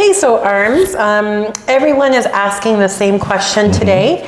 Okay, so ARMS, everyone is asking the same question today.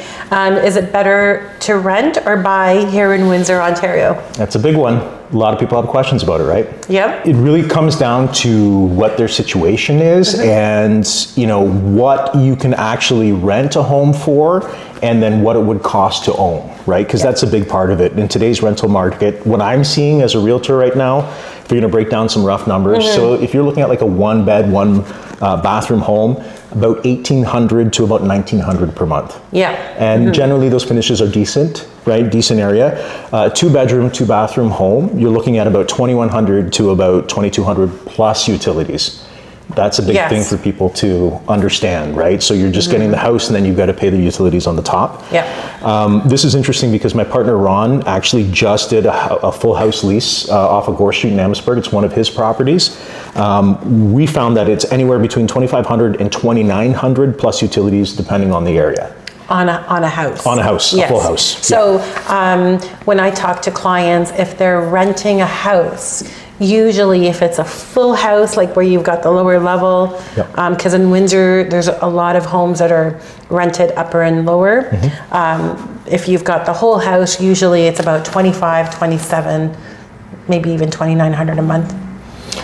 Is it better to rent or buy here in Windsor, Ontario? That's a big one. A lot of people have questions about it, right? Yep. It really comes down to what their situation is and, you know, what you can actually rent a home for and then what it would cost to own, right? Because that's a big part of it. In today's rental market, what I'm seeing as a realtor right now, if you're gonna break down some rough numbers, so if you're looking at like a one bed, one bathroom home, about $1,800 to about $1,900 per month. Yeah. And generally those finishes are decent, right? Decent area. 2 bedroom, 2 bathroom home, you're looking at about $2,100 to about $2,200 plus utilities. That's a big thing for people to understand, right? So you're just getting the house and then you've got to pay the utilities on the top. Yeah. This is interesting because my partner Ron actually just did a full house lease off of Gore Street in Amherstburg. It's one of his properties. We found that it's anywhere between $2,500 and $2,900 plus utilities depending on the area. On a house. On a house, a full house. So when I talk to clients, if they're renting a house, usually if it's a full house, like where you've got the lower level, because in Windsor, there's a lot of homes that are rented upper and lower. If you've got the whole house, usually it's about 25, 27, maybe even 2,900 a month.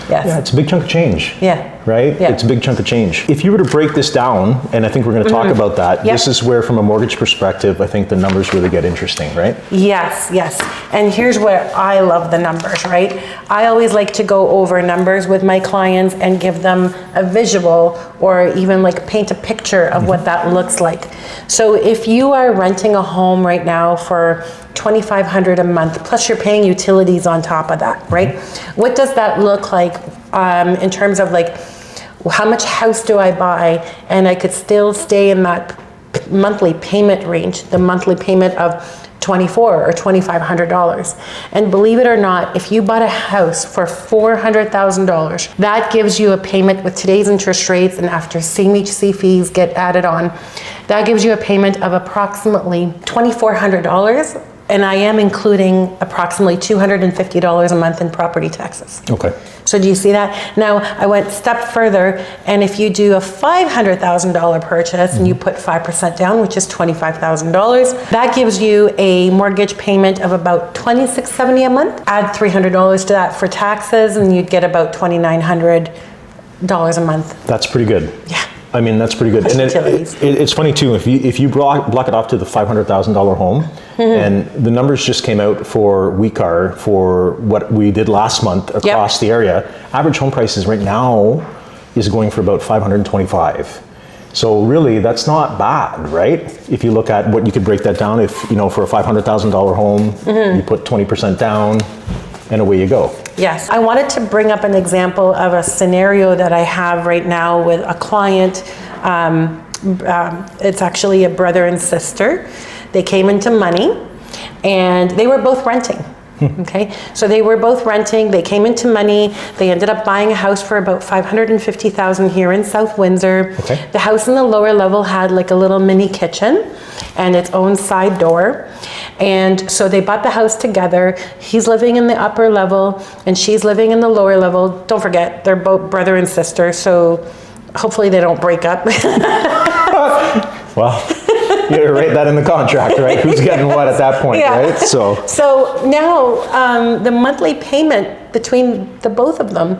Yes. Yeah, it's a big chunk of change. Yeah. Right? Yeah. It's a big chunk of change. If you were to break this down, and I think we're going to talk about that, this is where from a mortgage perspective, I think the numbers really get interesting, right? Yes, yes. And here's where I love the numbers, right? I always like to go over numbers with my clients and give them a visual or even like paint a picture of what that looks like. So if you are renting a home right now for $2,500 a month, plus you're paying utilities on top of that, right? What does that look like in terms of like, how much house do I buy and I could still stay in that monthly payment range, the monthly payment of $2,400 or $2,500. And believe it or not, if you bought a house for $400,000, that gives you a payment with today's interest rates and after CMHC fees get added on, that gives you a payment of approximately $2,400. And I am including approximately $250 a month in property taxes. Okay. So do you see that? Now, I went a step further, and if you do a $500,000 purchase and you put 5% down, which is $25,000, that gives you a mortgage payment of about $2,670 a month. Add $300 to that for taxes, and you'd get about $2,900 a month. That's pretty good. Yeah. I mean, that's pretty good. Plus and it's funny too, if you block it off to the $500,000 home, and the numbers just came out for WeCar for what we did last month across the area, average home prices right now is going for about $525. So really, that's not bad, right? If you look at what you could break that down, if, you know, for a $500,000 home, you put 20% down, and away you go. Yes, I wanted to bring up an example of a scenario that I have right now with a client. It's actually a brother and sister. They came into money and they were both renting. Okay, so they were both renting, they came into money, they ended up buying a house for about $550,000 here in South Windsor. Okay. The house in the lower level had like a little mini kitchen and its own side door. And so they bought the house together. He's living in the upper level and she's living in the lower level. Don't forget, they're both brother and sister, so hopefully they don't break up. Well, you gotta write that in the contract, right? Who's getting what at that point, right? So now the monthly payment between the both of them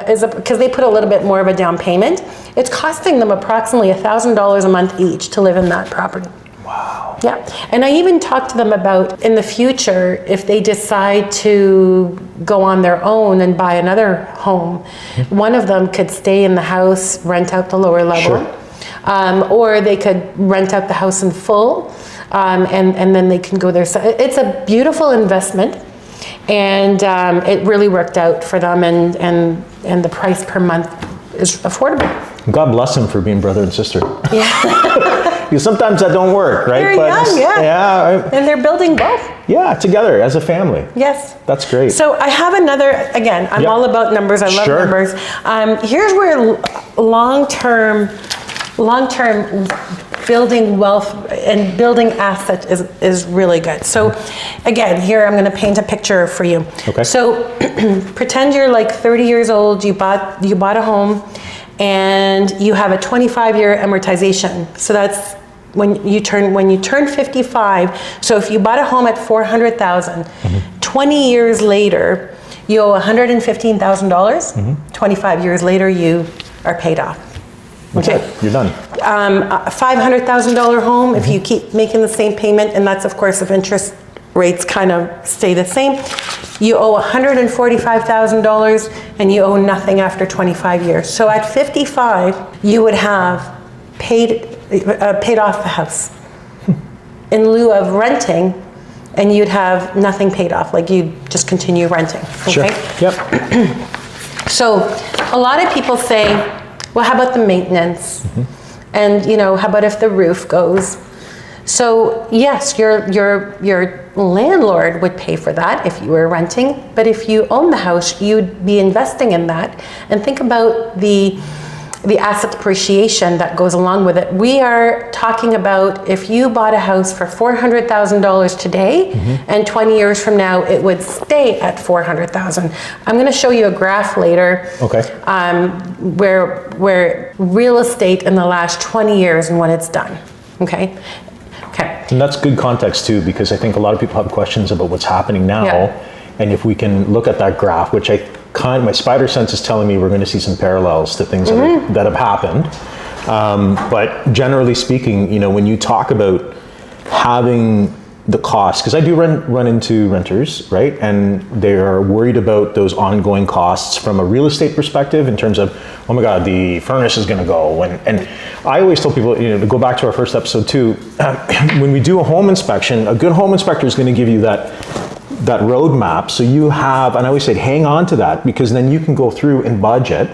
is, because they put a little bit more of a down payment, it's costing them approximately $1,000 a month each to live in that property. Wow. Yeah, and I even talked to them about in the future, if they decide to go on their own and buy another home, one of them could stay in the house, rent out the lower level. Sure. Or they could rent out the house in full, and then they can go there. So it's a beautiful investment, and it really worked out for them, and the price per month is affordable. God bless them for being brother and sister. Yeah. Because sometimes that don't work, right? They're young, yeah. Right. And they're building both. Yeah, together as a family. Yes. That's great. So I have another, again, I'm all about numbers. I love numbers. Here's where long-term building wealth and building assets is really good. So again, here I'm going to paint a picture for you. Okay. So pretend you're like 30 years old, you bought a home, and you have a 25-year amortization. So that's when you turn 55. So if you bought a home at 400,000, 20 years later, you owe $115,000. 25 years later, you are paid off. Okay, you're done. $500,000 home, if you keep making the same payment, and that's of course if interest rates kind of stay the same, you owe $145,000 and you owe nothing after 25 years. So at 55, you would have paid off the house in lieu of renting, and you'd have nothing paid off, like you'd just continue renting. Okay? Sure. Yep. So a lot of people say, well, how about the maintenance? And how about if the roof goes? So yes, your landlord would pay for that if you were renting, but if you own the house, you'd be investing in that. And think about the asset depreciation that goes along with it. We are talking about if you bought a house for $400,000 today, and 20 years from now it would stay at $400,000. I'm going to show you a graph later. Okay. Where real estate in the last 20 years and when it's done. Okay. Okay. And that's good context too, because I think a lot of people have questions about what's happening now. Yeah. And if we can look at that graph, which my spider sense is telling me we're going to see some parallels to things that have happened. But generally speaking, when you talk about having the cost, because I do run into renters, right? And they are worried about those ongoing costs from a real estate perspective in terms of, oh my God, the furnace is going to go. And I always tell people, to go back to our first episode too, when we do a home inspection, a good home inspector is going to give you that roadmap. So you have, and I always say, hang on to that, because then you can go through and budget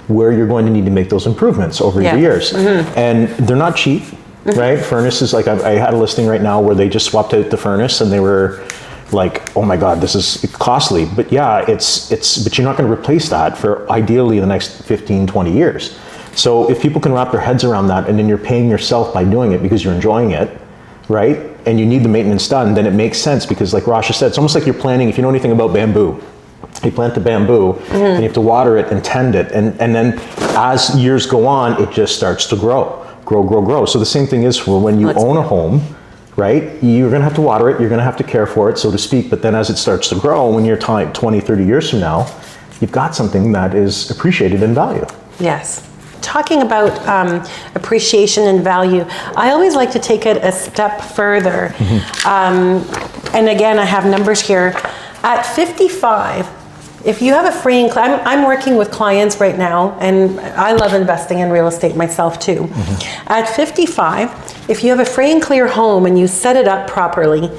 where you're going to need to make those improvements over the years. And they're not cheap, right? Furnaces, like I had a listing right now where they just swapped out the furnace and they were like, oh my God, this is costly. But yeah, but you're not going to replace that for ideally the next 15, 20 years. So if people can wrap their heads around that, and then you're paying yourself by doing it because you're enjoying it, right? And you need the maintenance done, then it makes sense, because like Rasha said, it's almost like you're planting, if you know anything about bamboo, you plant the bamboo and you have to water it and tend it. And then as years go on, it just starts to grow. So the same thing is for when you own a home, right? You're going to have to water it, you're going to have to care for it, so to speak. But then as it starts to grow, when you're 20, 30 years from now, you've got something that is appreciated in value. Yes. Talking about appreciation and value, I always like to take it a step further. And again, I have numbers here. At 55, if you have a free and clear, I'm working with clients right now, and I love investing in real estate myself too. At 55, if you have a free and clear home and you set it up properly,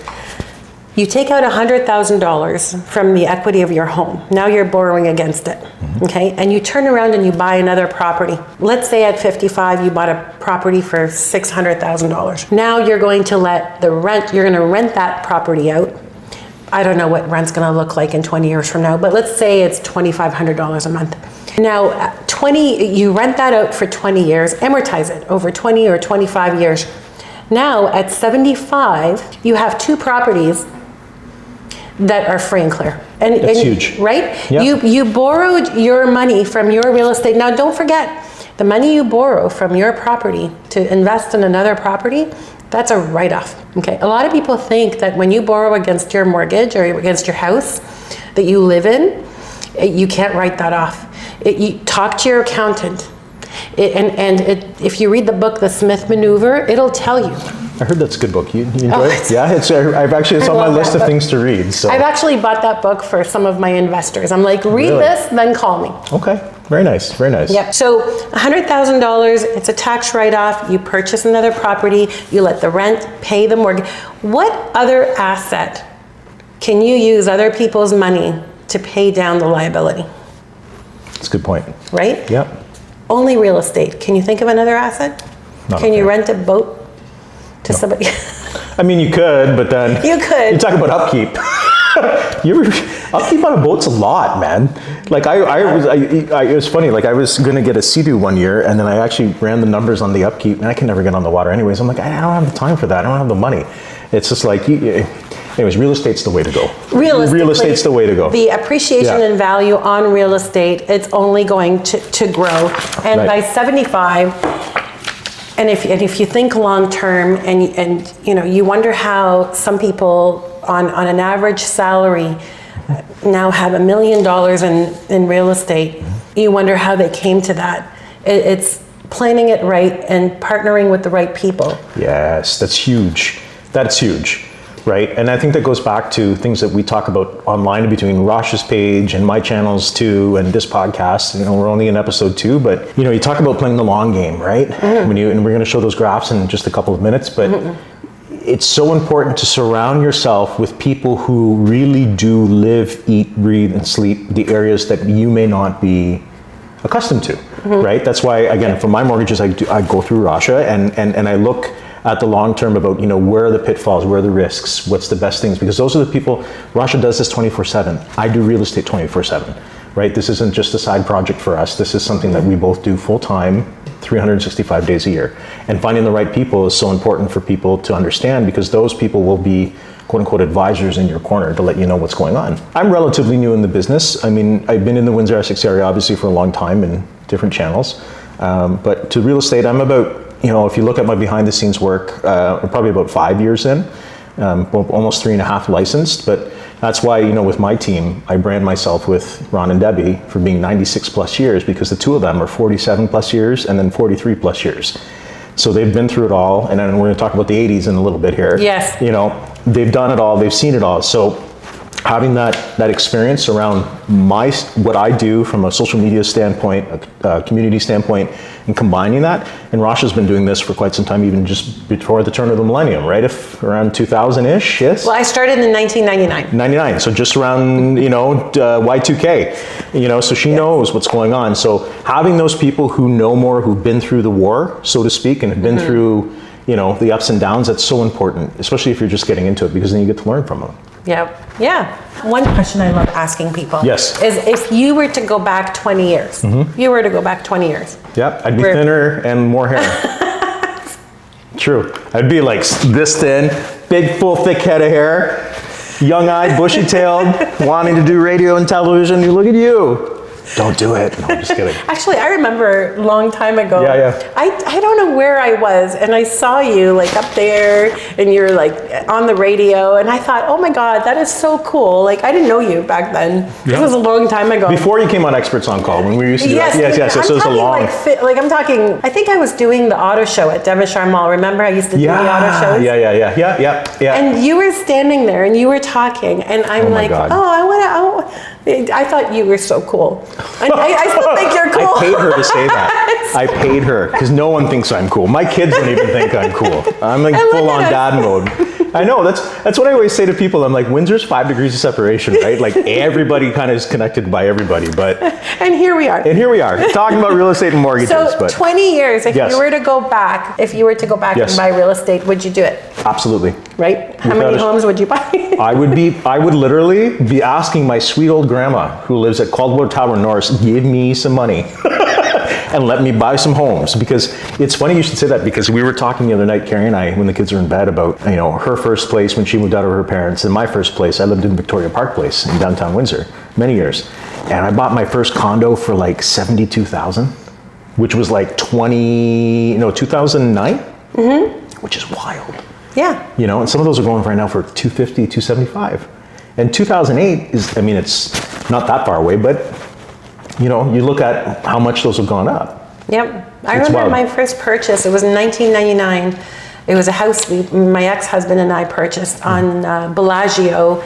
you take out $100,000 from the equity of your home. Now you're borrowing against it, okay? And you turn around and you buy another property. Let's say at 55, you bought a property for $600,000. Now you're going to you're going to rent that property out. I don't know what rent's going to look like in 20 years from now, but let's say it's $2,500 a month. Now, you rent that out for 20 years, amortize it over 20 or 25 years. Now at 75, you have two properties that are free and clear. That's huge. Right? Yep. You borrowed your money from your real estate. Now don't forget, the money you borrow from your property to invest in another property, that's a write-off. Okay. A lot of people think that when you borrow against your mortgage or against your house that you live in, you can't write that off. You talk to your accountant. If you read the book, The Smith Maneuver, it'll tell you. I heard that's a good book. You enjoy it? Yeah, it's on my list of things to read. So I've actually bought that book for some of my investors. I'm like, read this, then call me. Okay, very nice, very nice. Yep. So $100,000, it's a tax write-off. You purchase another property, you let the rent pay the mortgage. What other asset can you use other people's money to pay down the liability? That's a good point. Right? Yep. Only real estate. Can you think of another asset? Can you rent a boat to somebody? I mean, you could, but then you could. You talk about upkeep. Upkeep on a boat's a lot, man. Like it was funny. Like I was gonna get a Sea-Doo one year, and then I actually ran the numbers on the upkeep, and I can never get on the water anyways. I'm like, I don't have the time for that. I don't have the money. It's just like Anyways, real estate's the way to go. Realistically, Real estate's the way to go. The appreciation in value on real estate, it's only going to grow. And by 75, and if you think long term, and you know, you wonder how some people on an average salary now have $1 million in real estate. You wonder how they came to that. It's planning it right and partnering with the right people. Yes, that's huge. That's huge, right? And I think that goes back to things that we talk about online between Rasha's page and my channels too, and this podcast. You know, we're only in episode 2, but you know, you talk about playing the long game, right? And we're going to show those graphs in just a couple of minutes, but it's so important to surround yourself with people who really do live, eat, breathe, and sleep the areas that you may not be accustomed to, right? That's why, again, for my mortgages, I go through Rasha and I look at the long term about, you know, where are the pitfalls, where are the risks, what's the best things, because those are the people. Rasha does this 24/7. I do real estate 24/7, right? This isn't just a side project for us. This is something that we both do full time, 365 days a year. And finding the right people is so important for people to understand, because those people will be quote unquote advisors in your corner to let you know what's going on. I'm relatively new in the business. I mean, I've been in the Windsor-Essex area obviously for a long time in different channels. But to real estate, I'm about, you know, if you look at my behind the scenes work, I'm probably about 5 years in, almost 3.5 licensed. But that's why, you know, with my team, I brand myself with Ron and Debbie for being 96 plus years, because the two of them are 47 plus years and then 43 plus years. So they've been through it all, and then we're going to talk about the 80s in a little bit here. Yes. You know, they've done it all, they've seen it all. So having that experience around what I do from a social media standpoint, a community standpoint, and combining that, and Rasha's been doing this for quite some time, even just before the turn of the millennium, right? If around 2000-ish, yes? Well, I started in 1999. 99, so just around, you know, Y2K, you know, so she knows what's going on. So having those people who know more, who've been through the war, so to speak, and have been through, you know, the ups and downs, that's so important, especially if you're just getting into it, because then you get to learn from them. Yep. Yeah. One question I love asking people is if you were to go back 20 years, you were to go back 20 years. Yep, I'd be thinner and more hair. True. I'd be like this thin, big, full, thick head of hair, young-eyed, bushy-tailed, wanting to do radio and television. You look at you. Don't do it. No, I'm just kidding. Actually, I remember a long time ago. Yeah. I don't know where I was, and I saw you like up there, and you're like on the radio, and I thought, oh my God, that is so cool. Like, I didn't know you back then. This was a long time ago. Before you came on Experts on Call, when we used to do that. Yes. So it was a long. I'm talking. I think I was doing the auto show at Devonshire Mall. Remember, I used to do the auto shows. Yeah. And you were standing there, and you were talking, and I'm like, God. I thought you were so cool. And I still think you're cool. I paid her to say that. I paid her, because no one thinks I'm cool. My kids don't even think I'm cool. I'm like full on dad mode. I know, that's what I always say to people. I'm like, Windsor's 5 degrees of separation, right? Like everybody kind of is connected by everybody, but. And here we are. Talking about real estate and mortgages. So 20 years, if you were to go back, and buy real estate, would you do it? Absolutely. Right? How many homes would you buy? I would literally be asking my sweet old grandma who lives at Caldwell Tower North, give me some money and let me buy some homes. Because it's funny you should say that, because we were talking the other night, Carrie and I, when the kids were in bed, about, you know, her first place when she moved out of her parents, and my first place. I lived in Victoria Park Place in downtown Windsor many years. And I bought my first condo for like $72,000, which was like 2009, which is wild. Yeah. You know, and some of those are going right now for $250,000, $275,000. And 2008 is, I mean, it's not that far away, but you know, you look at how much those have gone up. Yep. I remember my first purchase, it was in 1999. It was a house my ex-husband and I purchased on Bellagio,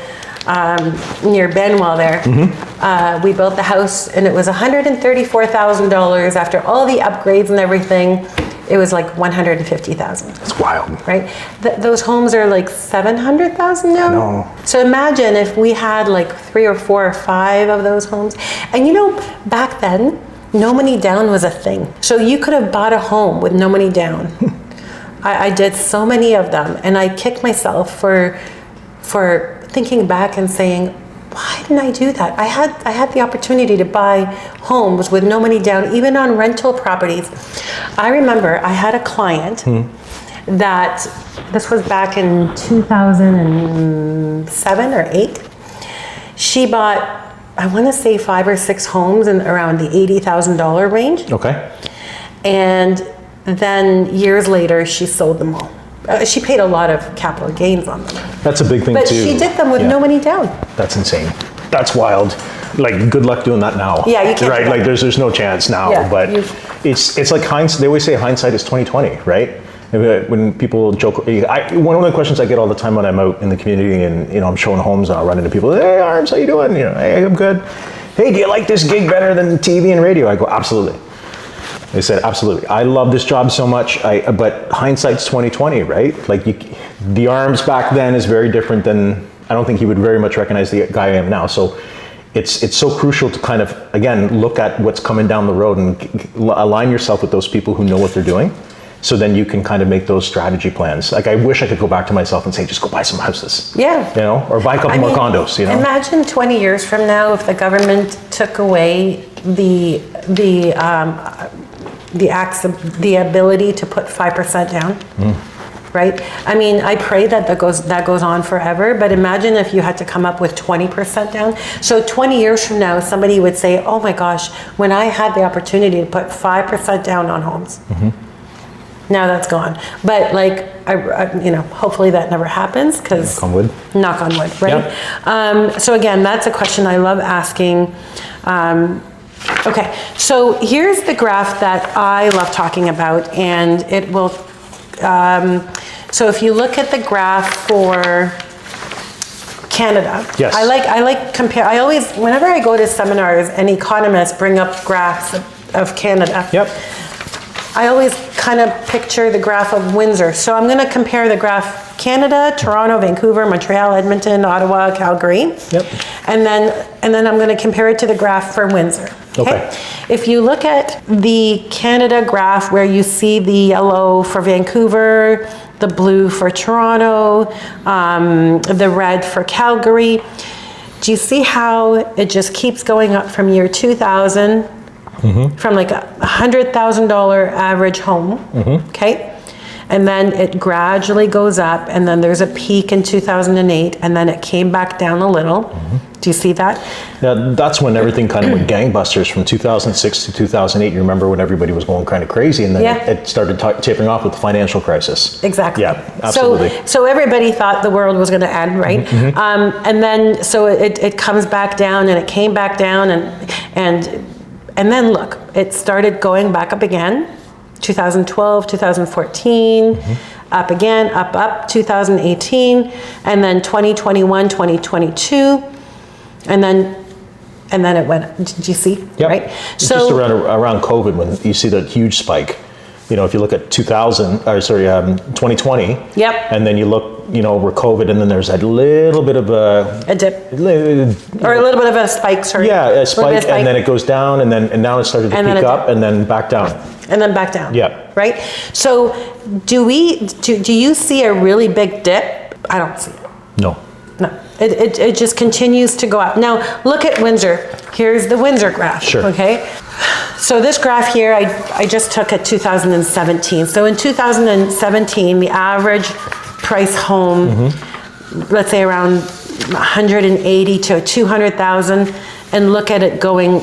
near Benwell there. We built the house, and it was $134,000 after all the upgrades and everything. It was like $150,000. That's wild. Right? Those homes are like $700,000 now. No. So imagine if we had like 3 or 4 or 5 of those homes. And you know, back then, no money down was a thing. So you could have bought a home with no money down. I did so many of them, and I kicked myself for thinking back and saying, why didn't I do that? I had the opportunity to buy homes with no money down, even on rental properties. I remember I had a client, that this was back in 2007 or 8. She bought, I want to say 5 or 6 homes in around the $80,000 range. Okay. And then years later, she sold them all. She paid a lot of capital gains on them. That's a big thing But too. she did them with no money down. That's insane. That's wild. Like, good luck doing that now. Yeah, you can't right. do that. Like, there's no chance now. Yeah, but it's like hindsight. They always say hindsight is 20/20, right? When people joke, one of the questions I get all the time when I'm out in the community and I'm showing homes, and I'll run into people. Hey, Arms, how you doing? Hey, I'm good. Hey, do you like this gig better than TV and radio? I go, absolutely. They said, absolutely. I love this job so much, but hindsight's 20/20, right? Like, the Arms back then is very different than, I don't think you would very much recognize the guy I am now. So it's so crucial to kind of, again, look at what's coming down the road and align yourself with those people who know what they're doing. So then you can kind of make those strategy plans. Like, I wish I could go back to myself and say, just go buy some houses. Yeah. Or buy a couple more condos, Imagine 20 years from now if the government took away the ability to put 5% down, right? I mean, I pray that goes on forever, but imagine if you had to come up with 20% down. So 20 years from now, somebody would say, oh my gosh, when I had the opportunity to put 5% down on homes. Now that's gone. But like, hopefully that never happens, because knock on wood, right? Yeah. So again, that's a question I love asking. Okay, so here's the graph that I love talking about, and it will, so if you look at the graph for Canada, yes. I like compare, I always, whenever I go to seminars and economists bring up graphs of Canada, yep. I always kind of picture the graph of Windsor. So I'm going to compare the graph Canada, Toronto, Vancouver, Montreal, Edmonton, Ottawa, Calgary. Yep. And then I'm going to compare it to the graph for Windsor. Okay. If you look at the Canada graph where you see the yellow for Vancouver, the blue for Toronto, the red for Calgary, do you see how it just keeps going up from year 2000? From like $100,000 average home, okay? And then it gradually goes up, and then there's a peak in 2008, and then it came back down a little. Do you see that? Yeah, that's when everything kind of went gangbusters from 2006 to 2008. You remember when everybody was going kind of crazy, and then it started tapering off with the financial crisis. Exactly. Yeah, absolutely. So everybody thought the world was going to end, right? And then so it comes back down, and it came back down, and then look, it started going back up again, 2012, 2014, up again, up, 2018, and then 2021, 2022, and then it went, did you see? Yep. Right? So just around COVID, when you see that huge spike, if you look at 2020, yep. And then you look, where COVID, and then there's a little bit of a dip, or a little bit of a spike, sorry. Yeah, a spike, and then it goes down, and now it started to peak up, and then back down. And then back down. Yeah. Right? So do you see a really big dip? I don't see it. No. No. It just continues to go up. Now, look at Windsor. Here's the Windsor graph. Sure. Okay? So this graph here, I just took at 2017. So in 2017, the average price home, let's say around 180 to 200,000, and look at it going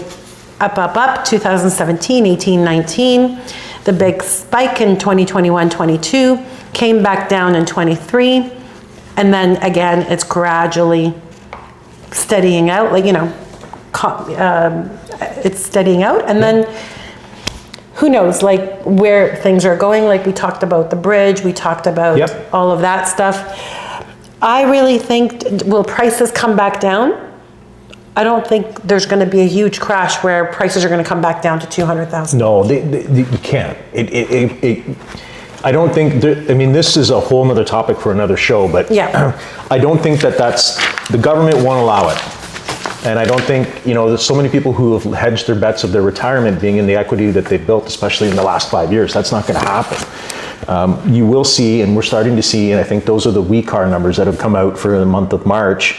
up, 2017, 18, 19, the big spike in 2021, 22, came back down in 23, and then again, it's gradually steadying out, it's steadying out, and then who knows, like where things are going, like we talked about the bridge, we talked about all of that stuff. I really think, will prices come back down? I don't think there's going to be a huge crash where prices are going to come back down to 200,000. No, you can't. I don't think, this is a whole other topic for another show, but I don't think the government won't allow it. And I don't think, there's so many people who have hedged their bets of their retirement being in the equity that they've built, especially in the last 5 years. That's not going to happen. You will see, and we're starting to see, and I think those are the WeCar numbers that have come out for the month of March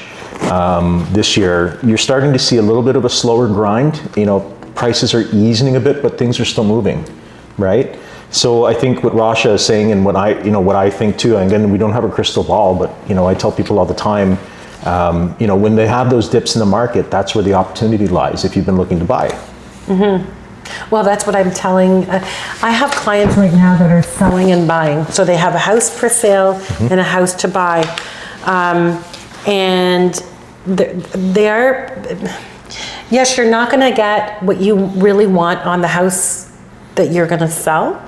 this year. You're starting to see a little bit of a slower grind. Prices are easing a bit, but things are still moving, right? So I think what Rasha is saying, and what I think too, and again, we don't have a crystal ball, but I tell people all the time, when they have those dips in the market, that's where the opportunity lies if you've been looking to buy. Well, that's what I'm telling. I have clients right now that are selling and buying. So they have a house for sale and a house to buy. And they are, yes, you're not going to get what you really want on the house that you're going to sell,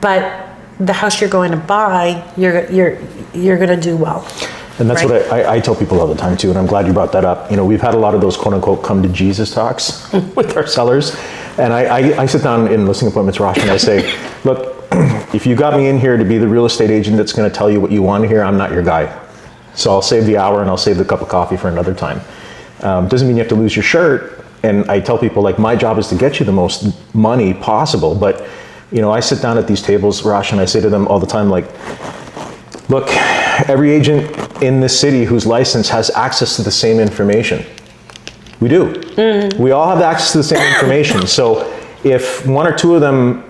but the house you're going to buy, you're going to do well. And that's right? what I tell people all the time too, and I'm glad you brought that up. We've had a lot of those quote unquote come to Jesus talks with our sellers. And I sit down in listing appointments, Rasha, and I say, look, if you got me in here to be the real estate agent that's going to tell you what you want to hear, I'm not your guy. So I'll save the hour and I'll save the cup of coffee for another time. Doesn't mean you have to lose your shirt. And I tell people, like, my job is to get you the most money possible. But, I sit down at these tables, Rasha, and I say to them all the time, like, look, every agent in this city who's licensed has access to the same information. We do. Mm-hmm. We all have access to the same information. So if one or two of them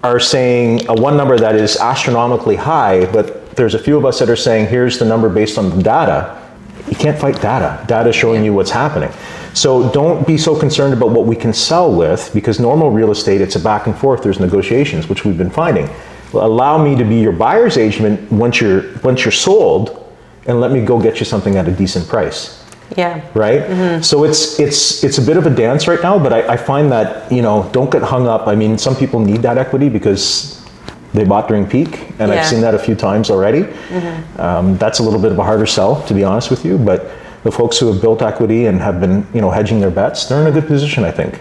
are saying one number that is astronomically high, but there's a few of us that are saying, here's the number based on the data, you can't fight data. Data is showing you what's happening. So don't be so concerned about what we can sell with, because normal real estate, it's a back and forth. There's negotiations, which we've been finding. Allow me to be your buyer's agent once you're sold, and let me go get you something at a decent price. Yeah. Right? Mm-hmm. So it's a bit of a dance right now, but I find that, don't get hung up. I mean, some people need that equity because they bought during peak, and I've seen that a few times already. Mm-hmm. That's a little bit of a harder sell, to be honest with you, but the folks who have built equity and have been, hedging their bets, they're in a good position, I think.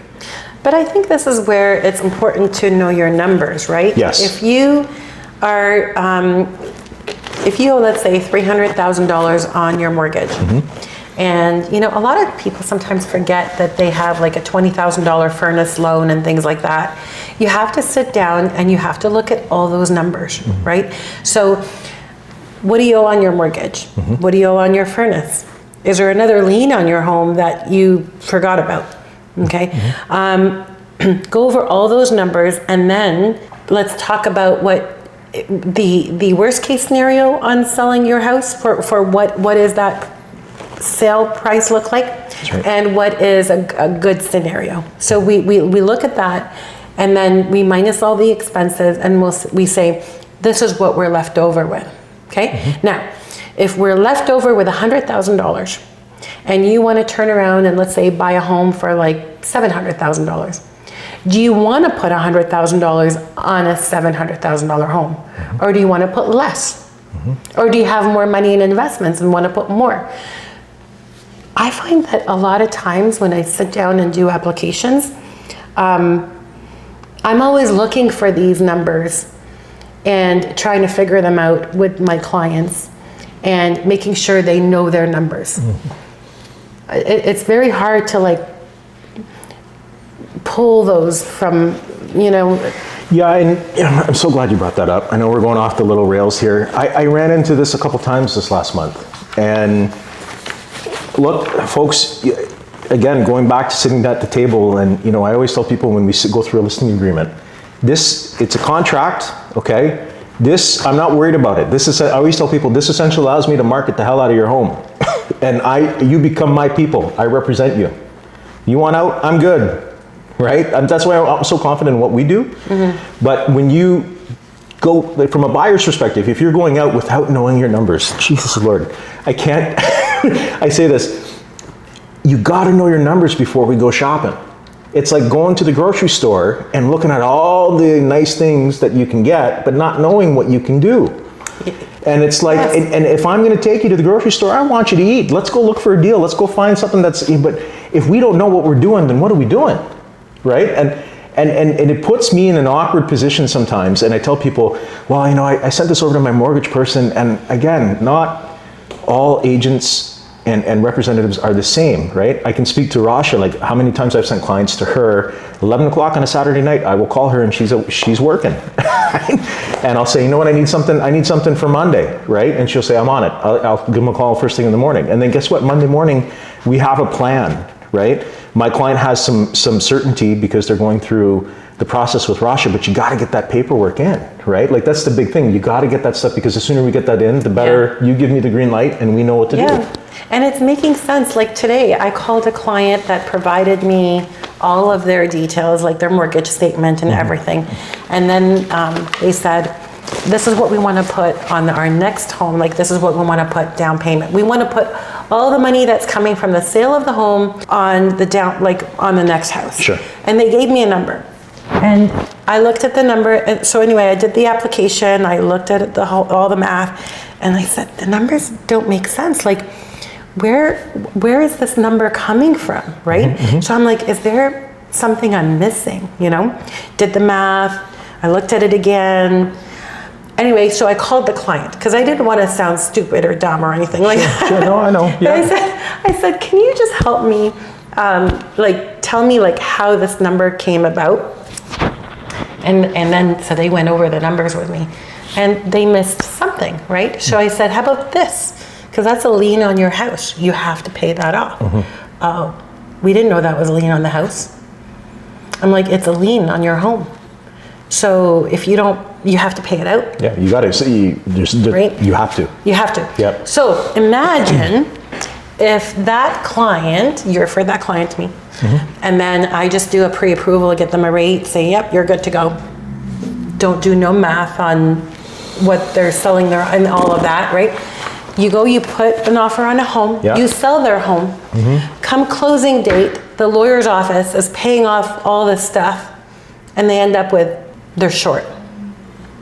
But I think this is where it's important to know your numbers, right? Yes. If you are, if you owe, let's say, $300,000 on your mortgage, and a lot of people sometimes forget that they have like a $20,000 furnace loan and things like that. You have to sit down and you have to look at all those numbers, right? So what do you owe on your mortgage? What do you owe on your furnace? Is there another lien on your home that you forgot about? Okay. Go over all those numbers, and then let's talk about what the worst case scenario on selling your house for what is that sale price look like. That's right. And what is a good scenario. So we look at that, and then we minus all the expenses, and we say this is what we're left over with. Okay. Now, if we're left over with $100,000 and you want to turn around and, let's say, buy a home for like $700,000, do you want to put $100,000 on a $700,000 home? Or do you want to put less? Or do you have more money in investments and want to put more? I find that a lot of times when I sit down and do applications, I'm always looking for these numbers and trying to figure them out with my clients and making sure they know their numbers. It's very hard to like pull those from, Yeah, and I'm so glad you brought that up. I know we're going off the little rails here. I ran into this a couple times this last month. And look, folks, again, going back to sitting at the table, and I always tell people when we go through a listing agreement, it's a contract, okay? I'm not worried about it. I always tell people, this essentially allows me to market the hell out of your home. And you become my people. I represent you. You want out? I'm good, right? And that's why I'm so confident in what we do. But when you go, like, from a buyer's perspective, if you're going out without knowing your numbers, Jesus Lord, I can't, I say this, you gotta know your numbers before we go shopping. It's like going to the grocery store and looking at all the nice things that you can get, but not knowing what you can do. And it's like, and if I'm going to take you to the grocery store, I want you to eat. Let's go look for a deal. Let's go find something but if we don't know what we're doing, then what are we doing? Right? And it puts me in an awkward position sometimes. And I tell people, well, I sent this over to my mortgage person. And again, not all agents and representatives are the same, right? I can speak to Rasha, like how many times I've sent clients to her, 11 o'clock on a Saturday night, I will call her and she's working. And I'll say, you know what, I need something for Monday, right? And she'll say, I'm on it. I'll give them a call first thing in the morning. And then guess what, Monday morning, we have a plan, right? My client has some certainty because they're going through the process with Rasha, but you got to get that paperwork in, right? Like that's the big thing. You got to get that stuff because the sooner we get that in, the better you give me the green light and we know what to do. And it's making sense. Like today, I called a client that provided me all of their details, like their mortgage statement and everything. And then they said, this is what we want to put on our next home. Like this is what we want to put down payment. We want to put all the money that's coming from the sale of the home on the down, like on the next house. Sure. And they gave me a number. And I looked at the number. And so anyway, I did the application. I looked at all the math, and I said, the numbers don't make sense. Like, where is this number coming from, right? So I'm like, is there something I'm missing, you know? Did the math. I looked at it again. Anyway, so I called the client because I didn't want to sound stupid or dumb or anything like that. Sure, no, I know. I said, can you just help me, like, tell me like how this number came about? And then, so they went over the numbers with me and they missed something, right? So I said, how about this? Because that's a lien on your house. You have to pay that off. Oh, we didn't know that was a lien on the house. I'm like, it's a lien on your home. So if you don't, you have to pay it out. Yeah, you got to. So right? You have to. You have to. Yep. So imagine if that client, you refer that client to me, and then I just do a pre-approval, get them a rate, say, yep, you're good to go. Don't do no math on what they're selling their, and all of that, right? You go, you put an offer on a home, you sell their home, come closing date, the lawyer's office is paying off all this stuff, and they end up with, they're short.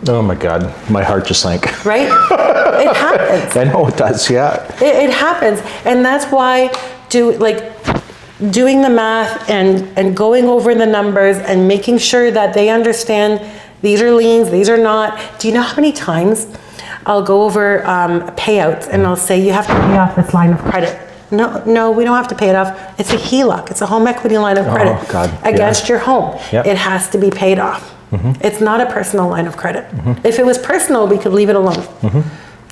Oh my God, my heart just sank. Right? It happens. I know it does, yeah. It happens. And that's why doing the math and going over the numbers and making sure that they understand these are liens, these are not. Do you know how many times I'll go over payouts and I'll say, you have to pay off this line of credit. No, we don't have to pay it off. It's a HELOC. It's a home equity line of credit against your home. Yep. It has to be paid off. It's not a personal line of credit. If it was personal, we could leave it alone.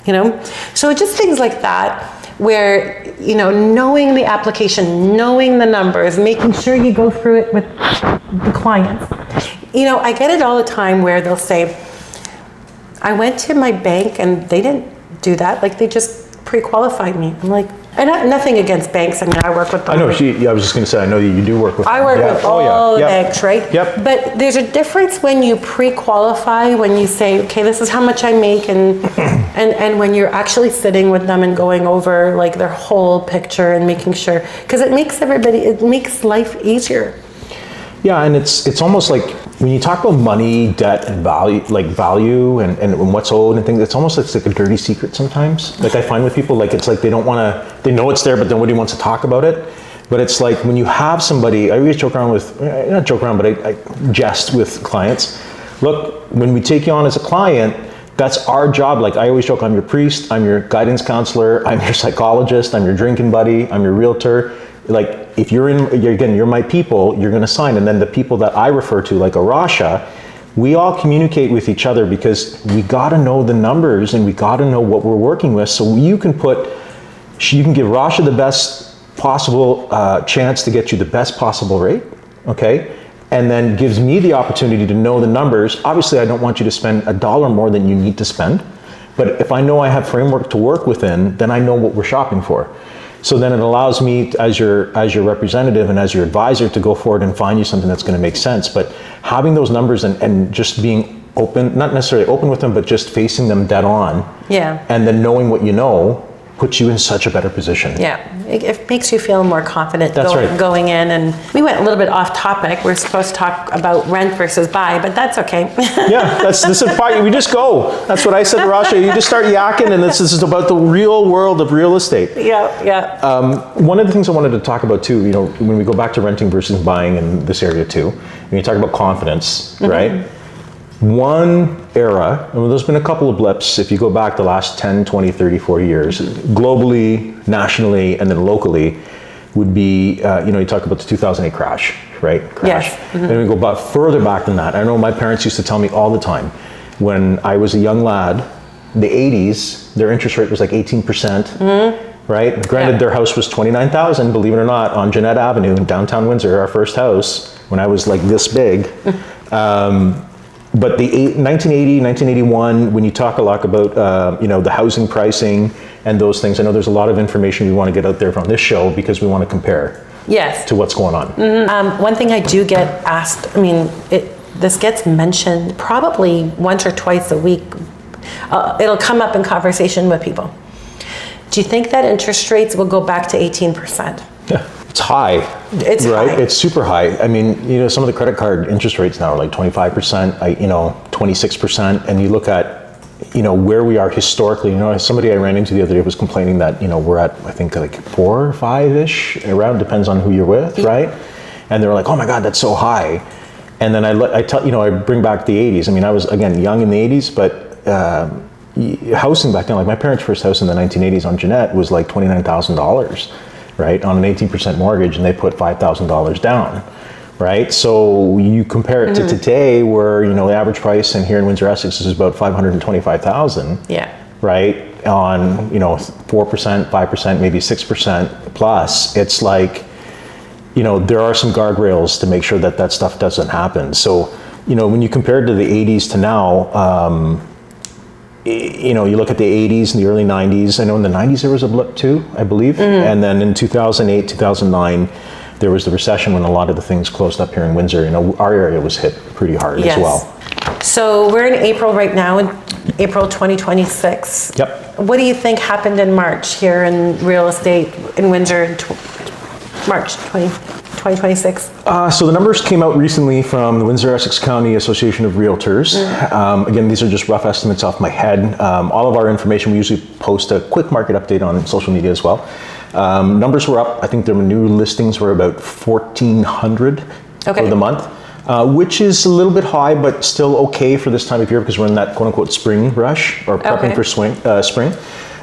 You know? So just things like that where, you know, knowing the application, knowing the numbers, making sure you go through it with the clients. You know, I get it all the time where they'll say, I went to my bank and they didn't do that. Like they just pre-qualified me. I'm like, and nothing against banks. I mean, I work with them. I know. I was just going to say, I know you do work with them. I work with all the banks, right? Yep. But there's a difference when you pre-qualify, when you say, okay, this is how much I make, and when you're actually sitting with them and going over like their whole picture and making sure, because it makes life easier. Yeah, and it's almost like when you talk about money, debt, and value and what's owed and things, it's almost like a dirty secret sometimes. Like I find with people, like it's like they don't want to, they know it's there, but nobody wants to talk about it. But it's like when you have somebody, I always joke around with, not joke around, but I jest with clients. Look, when we take you on as a client, that's our job. Like I always joke, I'm your priest, I'm your guidance counselor, I'm your psychologist, I'm your drinking buddy, I'm your realtor. Like if you're my people, you're going to sign. And then the people that I refer to, like a Rasha, we all communicate with each other because we got to know the numbers and we got to know what we're working with. So you can give Rasha the best possible chance to get you the best possible rate, okay? And then gives me the opportunity to know the numbers. Obviously, I don't want you to spend $1 more than you need to spend. But if I know I have framework to work within, then I know what we're shopping for. So then it allows me as your representative and as your advisor to go forward and find you something that's going to make sense. But having those numbers and just being open, not necessarily open with them, but just facing them dead on. Yeah. And then knowing what you know puts you in such a better position. Yeah, it makes you feel more confident right. going in. And we went a little bit off topic. We're supposed to talk about rent versus buy, but that's okay. Yeah, this is part, we just go. That's what I said to Rasha. You just start yakking, and this is about the real world of real estate. Yeah. One of the things I wanted to talk about too, you know, when we go back to renting versus buying in this area too, when you talk about confidence, right? One era, and there's been a couple of blips, if you go back the last 10, 20, 30, 40 years, globally, nationally, and then locally, would be, you talk about the 2008 crash, right? Yes. Then we go further back than that. I know my parents used to tell me all the time, when I was a young lad, the 80s, their interest rate was like 18%. Right? Granted, their house was $29,000, believe it or not, on Jeanette Avenue in downtown Windsor, our first house, when I was like this big. But the 1980, 1981, when you talk a lot about the housing pricing and those things, I know there's a lot of information we want to get out there from this show because we want to compare Yes. to what's going on. One thing I do get asked, this gets mentioned probably once or twice a week. It'll come up in conversation with people. Do you think that interest rates will go back to 18%? Yeah, it's high. It's right. high. It's super high. I mean, some of the credit card interest rates now are like 25%, 26%, and you look at where we are historically. Somebody I ran into the other day was complaining that we're at, I think, like 4 or 5-ish around, depends on who you're with, right? And they're like, oh my God, that's so high. And then I bring back the 80s. I mean, I was, again, young in the 80s, but housing back then, like my parents' first house in the 1980s on Jeanette was like $29,000, right, on an 18% mortgage, and they put $5,000 down, right? So you compare it to today, where the average price in here in Windsor-Essex is about $525,000, Yeah. right, on 4%, 5%, maybe 6% plus. It's like, there are some guardrails to make sure that stuff doesn't happen. So, when you compare it to the 80s to now, you look at the 80s and the early 90s. I know in the 90s there was a blip too, I believe. And then in 2008, 2009, there was the recession when a lot of the things closed up here in Windsor. Our area was hit pretty hard as well. So we're in April right now, in April 2026. Yep. What do you think happened in March here in real estate in Windsor in March 2026? So the numbers came out recently from the Windsor-Essex County Association of Realtors. Again, these are just rough estimates off my head. All of our information, we usually post a quick market update on social media as well. Numbers were up. I think the new listings were about 1,400 for the month, which is a little bit high, but still okay for this time of year because we're in that quote-unquote spring rush, or prepping for spring.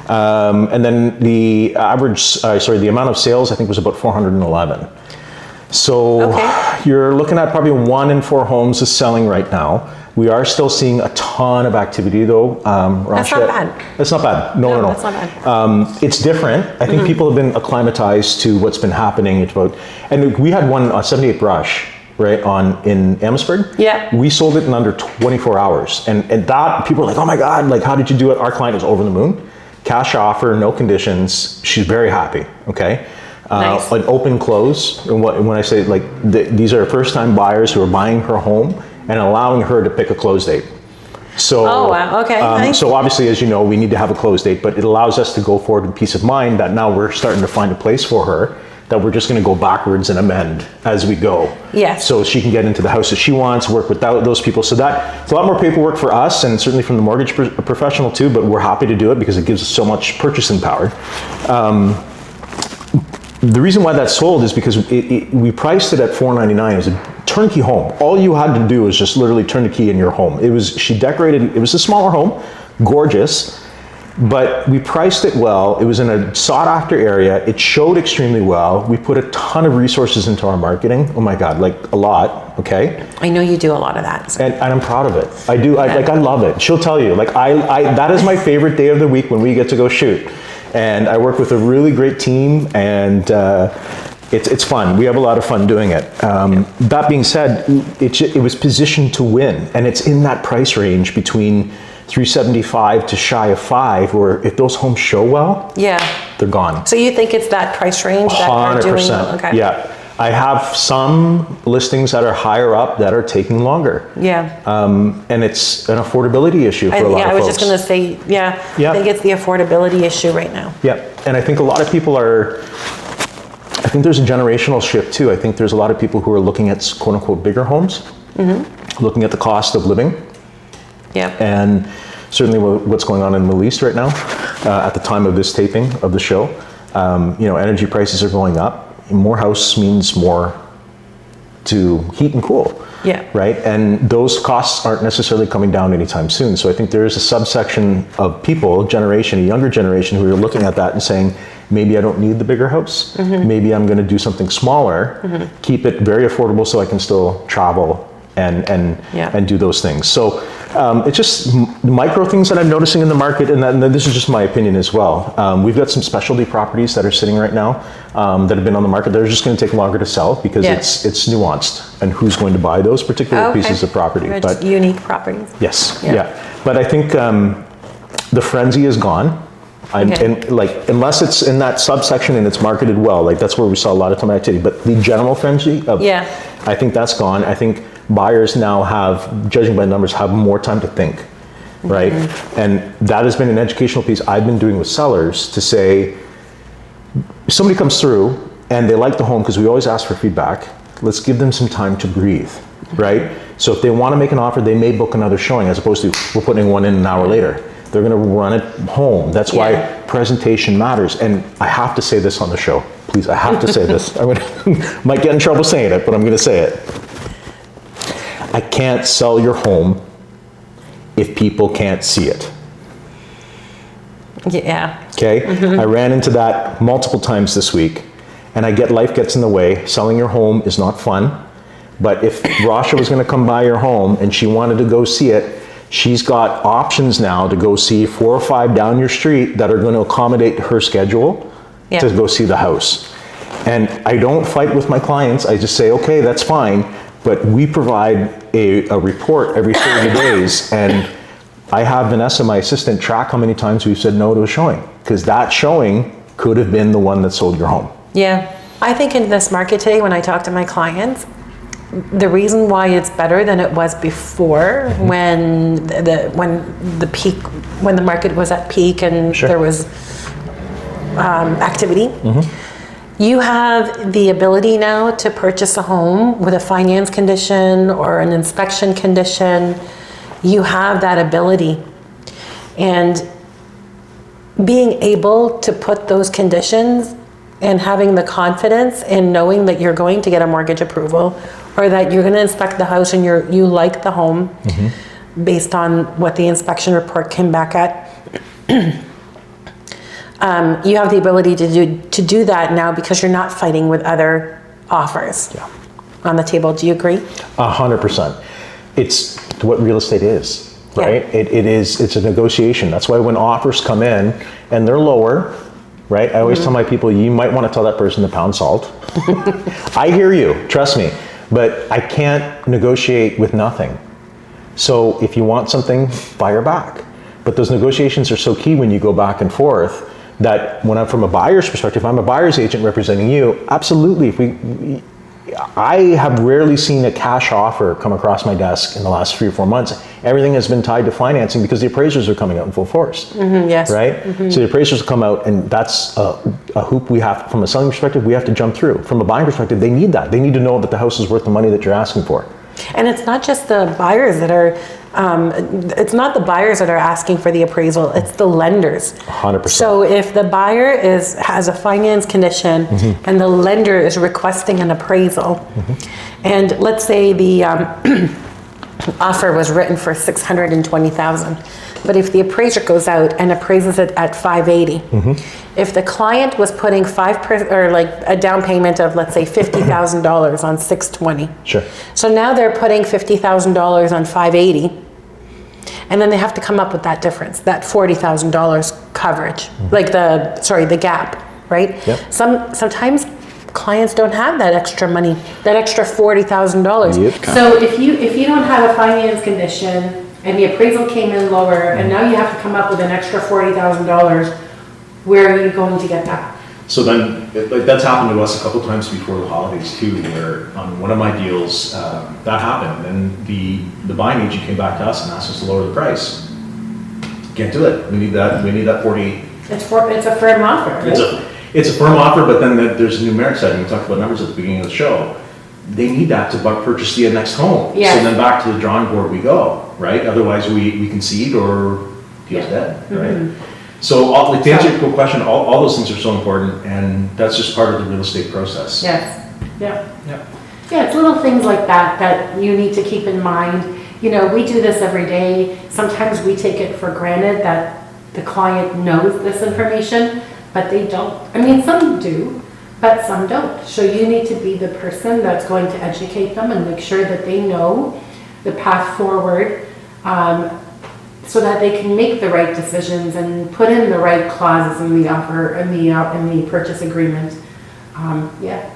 And then the the amount of sales, I think, was about 411. So you're looking at probably 1 in 4 homes is selling right now. We are still seeing a ton of activity though. Rasha, that's not bad. That's not bad. No. That's not bad. It's different. I think people have been acclimatized to what's been happening. And we had one on 78 Brush, right, in Amherstburg. Yeah. We sold it in under 24 hours. And that, people were like, oh my God, like, how did you do it? Our client is over the moon. Cash offer, no conditions. She's very happy, okay? Nice. An open close. And when I say, like, these are first-time buyers who are buying her home and allowing her to pick a close date. So, oh, wow. Okay. Nice. So obviously, as you know, we need to have a close date, but it allows us to go forward with peace of mind that now we're starting to find a place for her, that we're just going to go backwards and amend as we go. Yes. So she can get into the house that she wants, work with those people. So it's a lot more paperwork for us, and certainly from the mortgage professional too, but we're happy to do it because it gives us so much purchasing power. The reason why that sold is because we priced it at $499 as a turnkey home. All you had to do was just literally turn the key in your home. She decorated, it was a smaller home, gorgeous, but we priced it well. It was in a sought after area. It showed extremely well. We put a ton of resources into our marketing. Oh my God, like a lot, okay? I know you do a lot of that. So. And I'm proud of it. I do, I love it. She'll tell you, like that is my favorite day of the week when we get to go shoot. And I work with a really great team, and it's fun. We have a lot of fun doing it. That being said, it was positioned to win, and it's in that price range between $375 to shy of $5, where if those homes show well, they're gone. So you think it's that price range that are doing well? Okay. Yeah. I have some listings that are higher up that are taking longer. Yeah. And it's an affordability issue for a lot of folks. Yeah, I was just going to say, I think it's the affordability issue right now. Yeah, and I think a lot of people I think there's a generational shift too. I think there's a lot of people who are looking at quote unquote bigger homes, looking at the cost of living. Yeah. And certainly what's going on in the Middle East right now, at the time of this taping of the show, energy prices are going up. More house means more to heat and cool. Yeah. Right? And those costs aren't necessarily coming down anytime soon. So I think there is a subsection of people, a younger generation, who are looking at that and saying, maybe I don't need the bigger house. Maybe I'm going to do something smaller, keep it very affordable so I can still travel and do those things. So It's just micro things that I'm noticing in the market, and this is just my opinion as well. We've got some specialty properties that are sitting right now that have been on the market that are just going to take longer to sell because it's nuanced, and who's going to buy those particular pieces of property. But unique properties. Yes, yeah. But I think the frenzy is gone. And like, unless it's in that subsection and it's marketed well, like that's where we saw a lot of time activity. But the general frenzy of, I think that's gone. I think buyers now have, judging by numbers, have more time to think, right? And that has been an educational piece I've been doing with sellers to say, if somebody comes through and they like the home, because we always ask for feedback, let's give them some time to breathe, right? So if they want to make an offer, they may book another showing as opposed to we're putting one in an hour later. They're going to run it home. That's why presentation matters. And I have to say this on the show. Please, I have to say this. I might get in trouble saying it, but I'm going to say it. I can't sell your home if people can't see it. Yeah. Okay? I ran into that multiple times this week. And I get life gets in the way. Selling your home is not fun. But if Rasha was going to come buy your home and she wanted to go see it, she's got options now to go see 4 or 5 down your street that are going to accommodate her schedule to go see the house. And I don't fight with my clients. I just say, okay, that's fine. But we provide a report every 30 days. And I have Vanessa, my assistant, track how many times we've said no to a showing. Because that showing could have been the one that sold your home. Yeah. I think in this market today, when I talk to my clients, the reason why it's better than it was before, when the market was at peak and there was activity, you have the ability now to purchase a home with a finance condition or an inspection condition. You have that ability, and being able to put those conditions and having the confidence in knowing that you're going to get a mortgage approval, or that you're going to inspect the house and you like the home based on what the inspection report came back at. You have the ability to do that now because you're not fighting with other offers on the table. Do you agree? 100%. It's what real estate is, right? It's a negotiation. That's why when offers come in and they're lower, right? I always tell my people, you might want to tell that person to pound salt. I hear you, trust me. But I can't negotiate with nothing. So if you want something, fire back. But those negotiations are so key when you go back and forth that when I'm from a buyer's perspective, I'm a buyer's agent representing you, absolutely. I have rarely seen a cash offer come across my desk in the last 3 or 4 months. Everything has been tied to financing because the appraisers are coming out in full force. Right? So the appraisers come out, and that's a hoop we have, from a selling perspective, we have to jump through. From a buying perspective, they need that. They need to know that the house is worth the money that you're asking for. And it's not just the buyers that are, it's not the buyers that are asking for the appraisal, it's the lenders. 100%. So if the buyer has a finance condition and the lender is requesting an appraisal, and let's say the offer was written for $620,000, but if the appraiser goes out and appraises it at $580,000, if the client was putting 5% or like a down payment of, let's say, $50,000 on $620,000, sure. So now they're putting $50,000 on $580,000, and then they have to come up with that difference, that $40,000 coverage, like the gap, right? Sometimes clients don't have that extra money, that extra $40,000. So if you don't have a finance condition and the appraisal came in lower, and now you have to come up with an extra $40,000, where are you going to get that? So then, that's happened to us a couple times before the holidays too, where on one of my deals, that happened, and the buying agent came back to us and asked us to lower the price. Can't do it. We need that 40. It's a firm offer. Right? It's a firm offer, but then there's a numeric side, and we talked about numbers at the beginning of the show. They need that to purchase the next home. Yeah. So then back to the drawing board we go, right? Otherwise we concede or deal's dead, right? So to answer your question, all those things are so important, and that's just part of the real estate process. Yes. Yeah, it's little things like that you need to keep in mind. You know, we do this every day. Sometimes we take it for granted that the client knows this information, but they don't. I mean, some do, but some don't. So you need to be the person that's going to educate them and make sure that they know the path forward so that they can make the right decisions and put in the right clauses in the offer, in the purchase agreement. Yeah.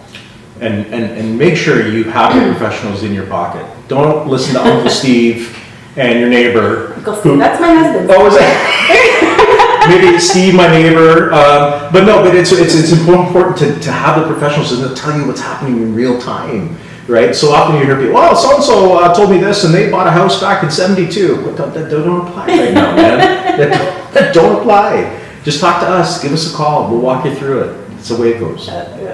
And make sure you have the professionals in your pocket. Don't listen to Uncle Steve and your neighbor. Uncle Steve, that's my husband. Oh, is it? Maybe Steve, my neighbor. But no, but it's important to have the professionals to tell you what's happening in real time, right? So often you hear people, well, so-and-so told me this and they bought a house back in 72. Well, that don't apply right now, man. That don't apply. Just talk to us. Give us a call. We'll walk you through it. It's the way it goes.